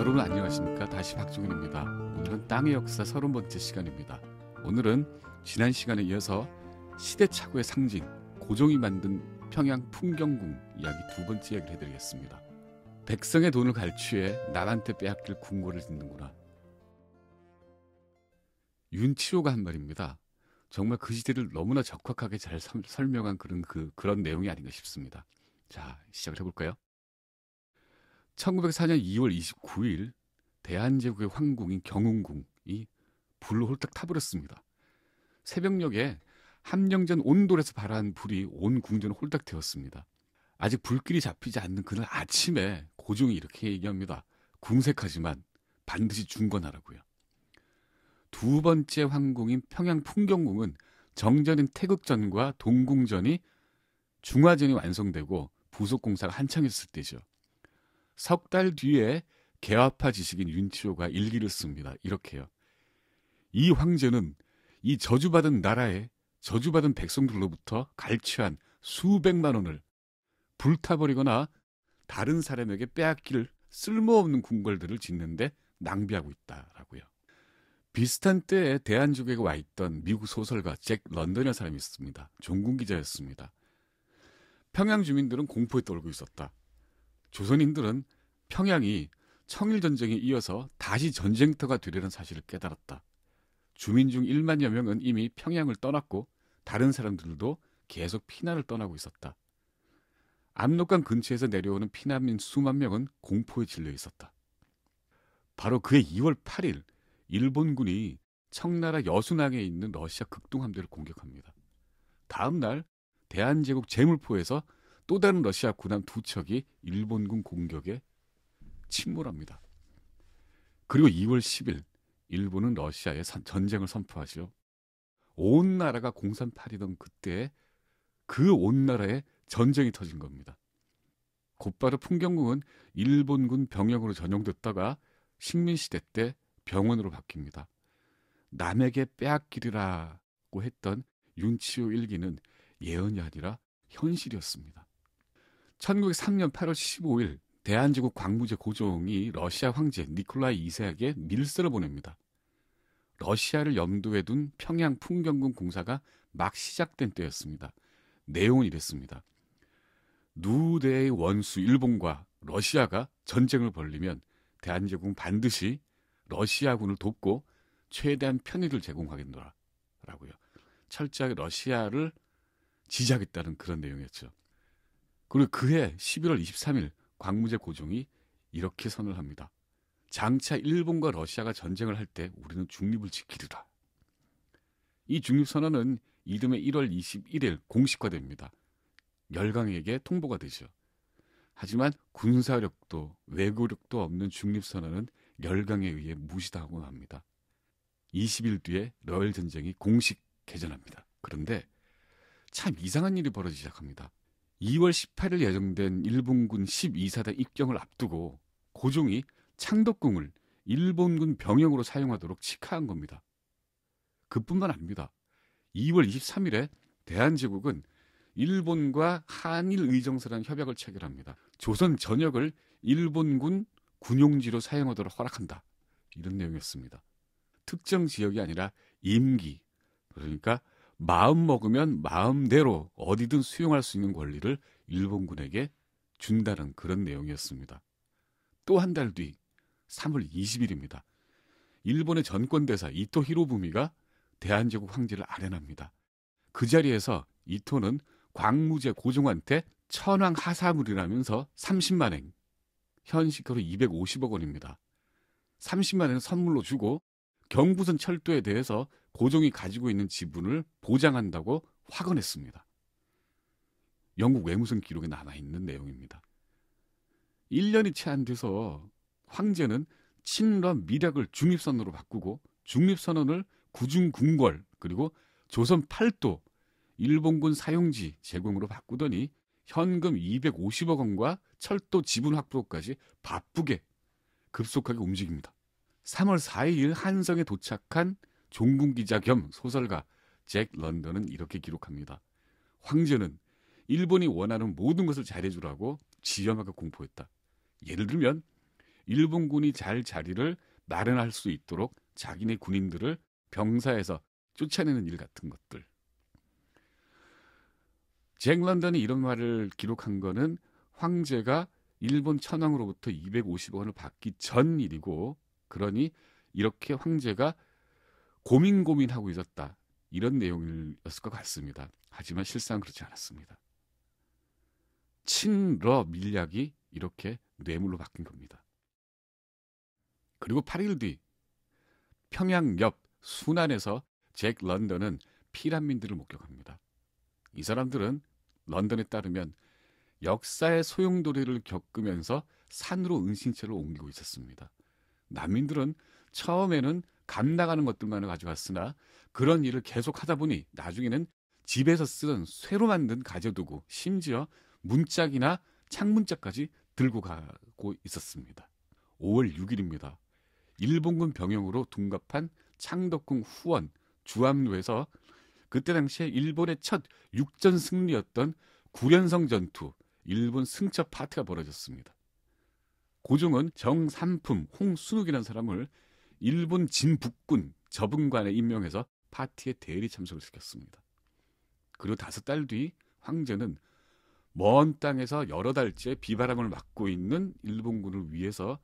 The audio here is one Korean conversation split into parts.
여러분 안녕하십니까? 다시 박종훈입니다. 오늘은 땅의 역사 30번째 시간입니다. 오늘은 지난 시간에 이어서 시대착오의 상징 고종이 만든 평양 풍경궁 이야기 두 번째 이야기를 해드리겠습니다. 백성의 돈을 갈취해 남한테 빼앗길 궁궐을 짓는구나. 윤치호가 한 말입니다. 정말 그 시대를 너무나 적확하게 잘 설명한 그런 내용이 아닌가 싶습니다. 자, 시작을 해볼까요? 1904년 2월 29일 대한제국의 황궁인 경운궁이 불로 홀딱 타버렸습니다. 새벽녘에 함령전 온돌에서 발한 불이 온 궁전을 홀딱 태웠습니다. 아직 불길이 잡히지 않는 그날 아침에 고종이 이렇게 얘기합니다. 궁색하지만 반드시 중건하라고요. 두 번째 황궁인 평양 풍경궁은 정전인 태극전과 동궁전이 중화전이 완성되고 부속공사가 한창 있을 때죠. 석 달 뒤에 개화파 지식인 윤치호가 일기를 씁니다. 이렇게요. 이 황제는 이 저주받은 나라에 저주받은 백성들로부터 갈취한 수백만 원을 불타버리거나 다른 사람에게 빼앗길 쓸모없는 궁궐들을 짓는데 낭비하고 있다라고요. 비슷한 때에 대한족에게 와 있던 미국 소설가 잭 런던이라는 사람이 있습니다. 종군 기자였습니다. 평양 주민들은 공포에 떨고 있었다. 조선인들은 평양이 청일전쟁에 이어서 다시 전쟁터가 되려는 사실을 깨달았다. 주민 중 1만여 명은 이미 평양을 떠났고 다른 사람들도 계속 피난을 떠나고 있었다. 압록강 근처에서 내려오는 피난민 수만 명은 공포에 질려 있었다. 바로 그해 2월 8일 일본군이 청나라 여순항에 있는 러시아 극동함대를 공격합니다. 다음 날 대한제국 제물포에서 또 다른 러시아 군함 두 척이 일본군 공격에 침몰합니다. 그리고 2월 10일 일본은 러시아에 전쟁을 선포하죠. 온 나라가 공산팔이던 그때 그 온 나라에 전쟁이 터진 겁니다. 곧바로 풍경궁은 일본군 병영으로 전용됐다가 식민시대 때 병원으로 바뀝니다. 남에게 빼앗기리라고 했던 윤치호 일기는 예언이 아니라 현실이었습니다. 1903년 8월 15일 대한제국 광무제 고종이 러시아 황제 니콜라이 2세에게 밀서를 보냅니다. 러시아를 염두에 둔 평양 풍경궁 공사가 막 시작된 때였습니다. 내용은 이랬습니다. 누대의 원수 일본과 러시아가 전쟁을 벌이면 대한제국은 반드시 러시아군을 돕고 최대한 편의를 제공하겠노라 라고요. 철저하게 러시아를 지지하겠다는 그런 내용이었죠. 그리고 그해 11월 23일 광무제 고종이 이렇게 선을 합니다. 장차 일본과 러시아가 전쟁을 할 때 우리는 중립을 지키리라. 이 중립선언은 이듬해 1월 21일 공식화됩니다. 열강에게 통보가 되죠. 하지만 군사력도 외교력도 없는 중립선언은 열강에 의해 무시당하고 맙니다. 20일 뒤에 러일 전쟁이 공식 개전합니다. 그런데 참 이상한 일이 벌어지기 시작합니다. 2월 18일 예정된 일본군 12사단 입경을 앞두고 고종이 창덕궁을 일본군 병영으로 사용하도록 직하한 겁니다. 그뿐만 아닙니다. 2월 23일에 대한제국은 일본과 한일의정서라는 협약을 체결합니다. 조선 전역을 일본군 군용지로 사용하도록 허락한다. 이런 내용이었습니다. 특정 지역이 아니라 임기, 그러니까 마음 먹으면 마음대로 어디든 수용할 수 있는 권리를 일본군에게 준다는 그런 내용이었습니다. 또 한 달 뒤 3월 20일입니다. 일본의 전권대사 이토 히로부미가 대한제국 황제를 아련합니다. 그 자리에서 이토는 광무제 고종한테 천황 하사물이라면서 30만 행, 현 시가로 250억 원입니다. 30만 행을 선물로 주고 경부선 철도에 대해서 고종이 가지고 있는 지분을 보장한다고 확언했습니다. 영국 외무성 기록에 남아있는 내용입니다. 1년이 채 안 돼서 황제는 친러 밀약을 중립선언으로 바꾸고 중립선언을 구중궁궐 그리고 조선 팔도 일본군 사용지 제공으로 바꾸더니 현금 250억 원과 철도 지분 확보까지 바쁘게 급속하게 움직입니다. 3월 4일 한성에 도착한 종군기자 겸 소설가 잭 런던은 이렇게 기록합니다. 황제는 일본이 원하는 모든 것을 잘해주라고 지엄하게 공포했다. 예를 들면 일본군이 잘 자리를 마련할 수 있도록 자기네 군인들을 병사에서 쫓아내는 일 같은 것들. 잭 런던이 이런 말을 기록한 거는 황제가 일본 천황으로부터 250원을 받기 전 일이고, 그러니 이렇게 황제가 고민하고 있었다, 이런 내용이었을 것 같습니다. 하지만 실상은 그렇지 않았습니다. 친러 밀약이 이렇게 뇌물로 바뀐 겁니다. 그리고 8일 뒤 평양 옆 순안에서 잭 런던은 피난민들을 목격합니다. 이 사람들은 런던에 따르면 역사의 소용돌이를 겪으면서 산으로 은신처를 옮기고 있었습니다. 난민들은 처음에는 감 나가는 것들만을 가져갔으나 그런 일을 계속 하다 보니 나중에는 집에서 쓰던 쇠로 만든 가재도구, 심지어 문짝이나 창문짝까지 들고 가고 있었습니다. 5월 6일입니다. 일본군 병영으로 둔갑한 창덕궁 후원 주암루에서 그때 당시에 일본의 첫 육전 승리였던 구련성 전투, 일본 승첩 파티가 벌어졌습니다. 고종은 정삼품 홍순욱이라는 사람을 일본 진북군 접은관에 임명해서 파티에 대리 참석을 시켰습니다. 그리고 5달 뒤 황제는 먼 땅에서 여러 달째 비바람을 맞고 있는 일본군을 위해서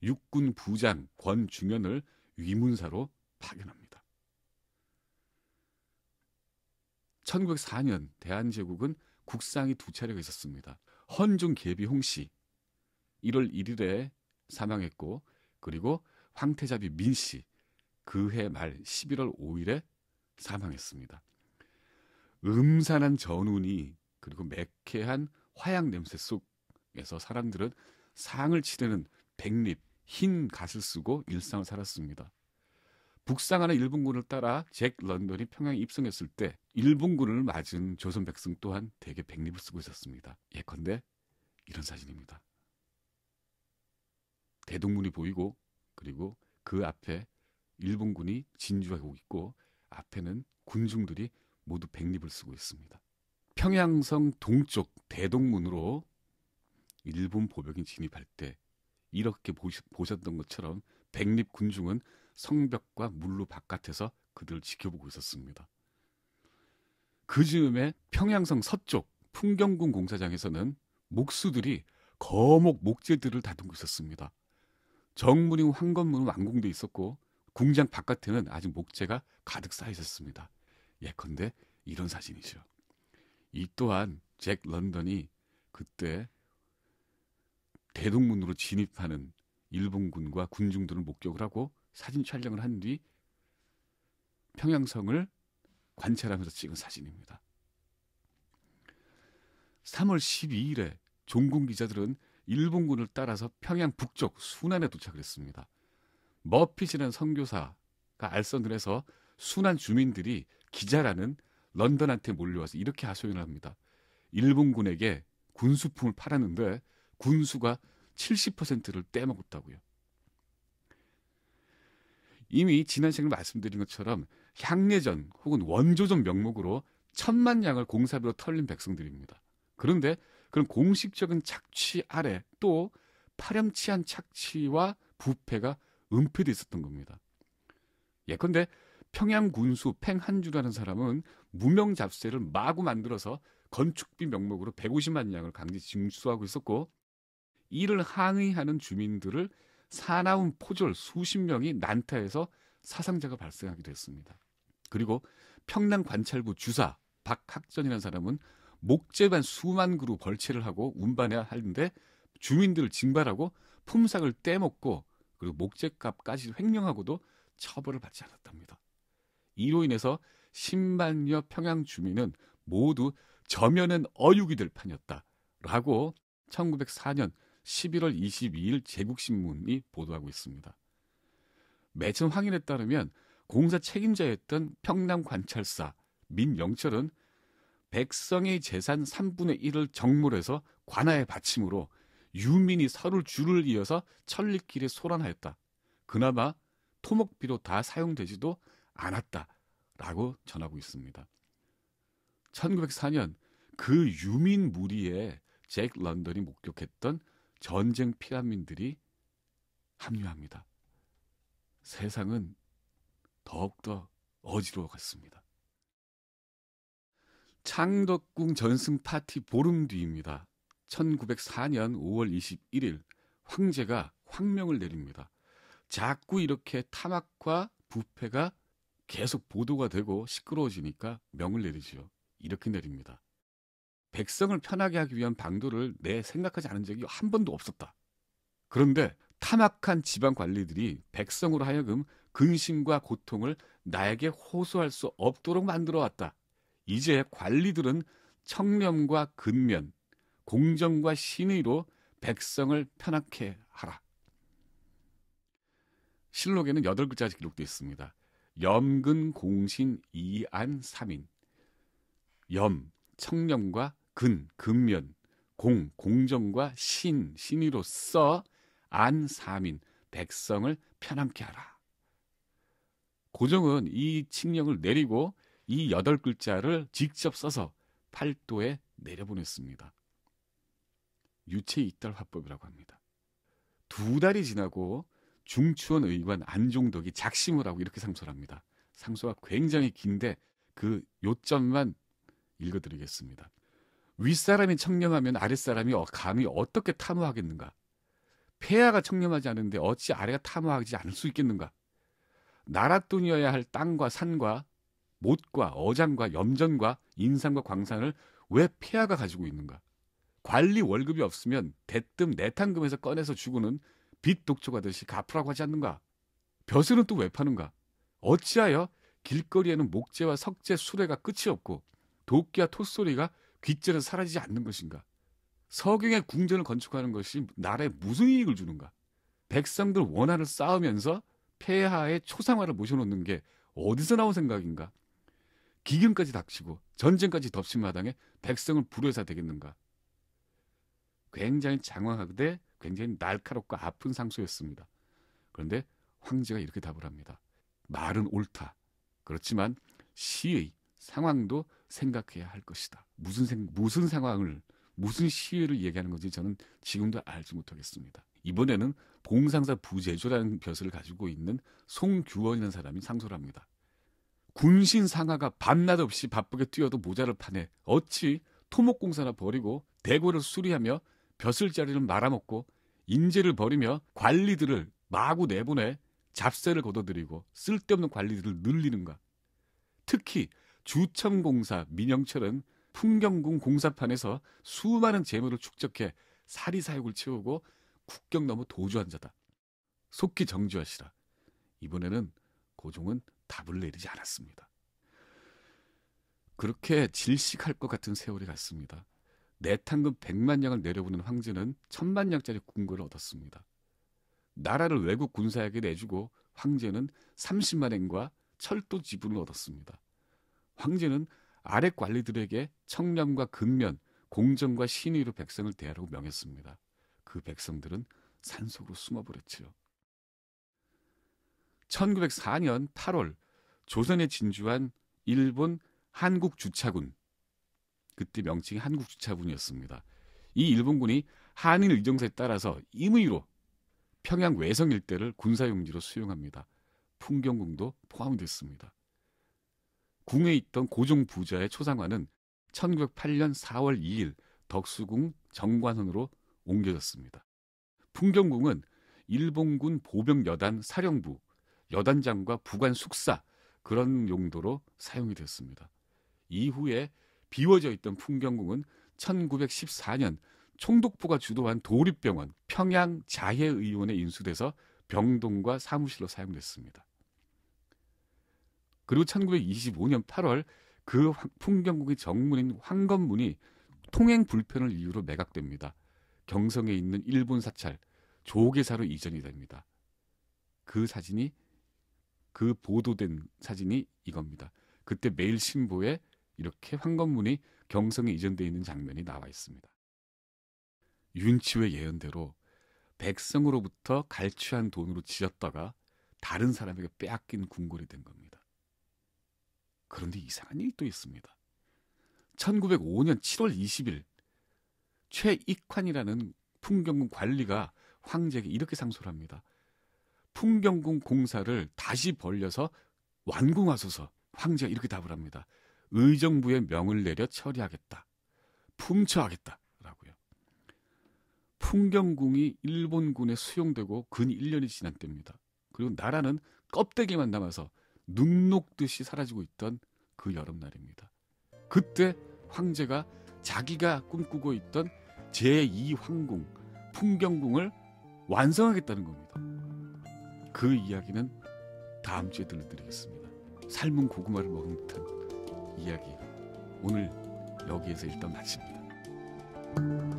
육군 부장 권중현을 위문사로 파견합니다. 1904년 대한제국은 국상이 2차례가 있었습니다. 헌중 계비 홍씨 1월 1일에 사망했고, 그리고 황태자비 민씨 그해 말 11월 5일에 사망했습니다. 음산한 전운이 그리고 매캐한 화약 냄새 속에서 사람들은 상을 치르는 백립, 흰 갓을 쓰고 일상을 살았습니다. 북상하는 일본군을 따라 잭 런던이 평양에 입성했을 때 일본군을 맞은 조선 백성 또한 대개 백립을 쓰고 있었습니다. 예컨대 이런 사진입니다. 대동문이 보이고, 그리고 그 앞에 일본군이 진주하고 있고, 앞에는 군중들이 모두 백립을 쓰고 있습니다. 평양성 동쪽 대동문으로 일본 보병이 진입할 때 이렇게 보셨던 것처럼 백립 군중은 성벽과 물로 바깥에서 그들을 지켜보고 있었습니다. 그 즈음에 평양성 서쪽 풍경군 공사장에서는 목수들이 거목 목재들을 다듬고 있었습니다. 정문이고 황건문은 완공돼 있었고, 궁장 바깥에는 아직 목재가 가득 쌓여 있었습니다. 예컨대 이런 사진이죠. 이 또한 잭 런던이 그때 대동문으로 진입하는 일본군과 군중들을 목격을 하고 사진 촬영을 한 뒤 평양성을 관찰하면서 찍은 사진입니다. 3월 12일에 종군 기자들은 일본군을 따라서 평양 북쪽 순안에 도착을 했습니다. 머핏이라는 선교사가 알선을 해서 순안 주민들이 기자라는 런던한테 몰려와서 이렇게 하소연을 합니다. 일본군에게 군수품을 팔았는데 군수가 70%를 떼먹었다고요. 이미 지난 시간에 말씀드린 것처럼 향례전 혹은 원조전 명목으로 1000만 양을 공사비로 털린 백성들입니다. 그런데 그런 공식적인 착취 아래 또 파렴치한 착취와 부패가 은폐되어 있었던 겁니다. 예컨대 평양 군수 팽한주라는 사람은 무명 잡세를 마구 만들어서 건축비 명목으로 150만 양을 강제 징수하고 있었고, 이를 항의하는 주민들을 사나운 포졸 수십 명이 난타해서 사상자가 발생하기도 했습니다. 그리고 평양 관찰부 주사 박학전이라는 사람은 목재반 수만 그루 벌채를 하고 운반해야 하는데 주민들을 징발하고 품삯을 떼먹고, 그리고 목재값까지 횡령하고도 처벌을 받지 않았답니다. 이로 인해서 10만여 평양 주민은 모두 저면은 어육이 될 판이었다라고 1904년 11월 22일 제국신문이 보도하고 있습니다. 매천 확인에 따르면 공사 책임자였던 평남관찰사 민영철은 백성의 재산 3분의 1을 정몰해서 관아에 바침으로 유민이 서로 줄을 이어서 천리길에 소란하였다. 그나마 토목비로 다 사용되지도 않았다라고 전하고 있습니다. 1904년 그 유민 무리에 잭 런던이 목격했던 전쟁 피난민들이 합류합니다. 세상은 더욱더 어지러워갔습니다. 창덕궁 전승 파티 보름 뒤입니다. 1904년 5월 21일 황제가 황명을 내립니다. 자꾸 이렇게 탐악과 부패가 계속 보도가 되고 시끄러워지니까 명을 내리지요. 이렇게 내립니다. 백성을 편하게 하기 위한 방도를 내 생각하지 않은 적이 한 번도 없었다. 그런데 탐악한 지방 관리들이 백성으로 하여금 근심과 고통을 나에게 호소할 수 없도록 만들어 왔다. 이제 관리들은 청렴과 근면, 공정과 신의로 백성을 편하게 하라. 실록에는 8글자가 기록되어 있습니다. 염근 공신 이안 삼인. 염, 청렴과 근면, 공정과 신의로써 안 삼인, 백성을 편안케 하라. 고종은 이 칙령을 내리고 이 8글자를 직접 써서 팔도에 내려보냈습니다. 유체이탈 화법이라고 합니다. 2달이 지나고 중추원 의관 안종덕이 작심을 하고 이렇게 상소를 합니다. 상소가 굉장히 긴데 그 요점만 읽어드리겠습니다. 윗사람이 청렴하면 아랫사람이 감히 어떻게 탐호하겠는가? 폐하가 청렴하지 않은데 어찌 아래가 탐호하지 않을 수 있겠는가? 나랏돈이어야 할 땅과 산과 못과 어장과 염전과 인삼과 광산을 왜 폐하가 가지고 있는가? 관리 월급이 없으면 대뜸 내탕금에서 꺼내서 주고는 빚 독촉하듯이 갚으라고 하지 않는가? 벼슬은 또 왜 파는가? 어찌하여 길거리에는 목재와 석재, 수레가 끝이 없고 도끼와 톳소리가 귓절에서 사라지지 않는 것인가? 서경의 궁전을 건축하는 것이 나라에 무슨 이익을 주는가? 백성들 원한을 쌓으면서 폐하의 초상화를 모셔놓는 게 어디서 나온 생각인가? 기근까지 닥치고 전쟁까지 덮친 마당에 백성을 불효해서 되겠는가? 굉장히 장황하되 굉장히 날카롭고 아픈 상소였습니다. 그런데 황제가 이렇게 답을 합니다. 말은 옳다. 그렇지만 시의 상황도 생각해야 할 것이다. 무슨 상황을, 무슨 시의를 얘기하는 건지 저는 지금도 알지 못하겠습니다. 이번에는 봉상사 부제조라는 벼슬을 가지고 있는 송규원이라는 사람이 상소를 합니다. 군신 상하가 밤낮 없이 바쁘게 뛰어도 모자를 파네. 어찌 토목공사나 버리고 대궐을 수리하며 벼슬자리를 말아먹고 인재를 버리며 관리들을 마구 내보내 잡세를 걷어들이고 쓸데없는 관리들을 늘리는가? 특히 주청공사 민영철은 풍경궁 공사판에서 수많은 재물을 축적해 사리사욕을 채우고 국경 넘어 도주한 자다. 속히 정지하시라. 이번에는 고종은 답을 내리지 않았습니다. 그렇게 질식할 것 같은 세월이 갔습니다. 내탕금 100만 냥을 내려보는 황제는 1000만 냥짜리 궁궐을 얻었습니다. 나라를 외국 군사에게 내주고 황제는 30만 냥과 철도 지분을 얻었습니다. 황제는 아래 관리들에게 청렴과 근면, 공정과 신의로 백성을 대하라고 명했습니다. 그 백성들은 산속으로 숨어버렸지요. 1904년 8월 조선에 진주한 일본 한국주차군, 그때 명칭이 한국주차군이었습니다. 이 일본군이 한일 의정서에 따라서 임의로 평양 외성 일대를 군사용지로 수용합니다. 풍경궁도 포함됐습니다. 궁에 있던 고종 부자의 초상화는 1908년 4월 2일 덕수궁 정관원으로 옮겨졌습니다. 풍경궁은 일본군 보병여단 사령부, 여단장과 부관 숙사 그런 용도로 사용이 됐습니다. 이후에 비워져 있던 풍경궁은 1914년 총독부가 주도한 도립병원 평양자해의원에 인수돼서 병동과 사무실로 사용됐습니다. 그리고 1925년 8월 그 풍경궁의 정문인 황건문이 통행 불편을 이유로 매각됩니다. 경성에 있는 일본 사찰 조계사로 이전이 됩니다. 그 사진이, 그 보도된 사진이 이겁니다. 그때 매일신보에 이렇게 황건문이 경성에 이전되어 있는 장면이 나와 있습니다. 윤치호의 예언대로 백성으로부터 갈취한 돈으로 지었다가 다른 사람에게 빼앗긴 궁궐이 된 겁니다. 그런데 이상한 일이 또 있습니다. 1905년 7월 20일 최익환이라는 풍경궁 관리가 황제에게 이렇게 상소를 합니다. 풍경궁 공사를 다시 벌려서 완공하소서. 황제가 이렇게 답을 합니다. 의정부에 명을 내려 처리하겠다. 품처하겠다라고요. 풍경궁이 일본군에 수용되고 근 1년이 지난 때입니다. 그리고 나라는 껍데기만 남아서 눈 녹듯이 사라지고 있던 그 여름날입니다. 그때 황제가 자기가 꿈꾸고 있던 제2황궁 풍경궁을 완성하겠다는 겁니다. 그 이야기는 다음 주에 들려드리겠습니다. 삶은 고구마를 먹은 듯한 이야기, 오늘 여기에서 일단 마칩니다.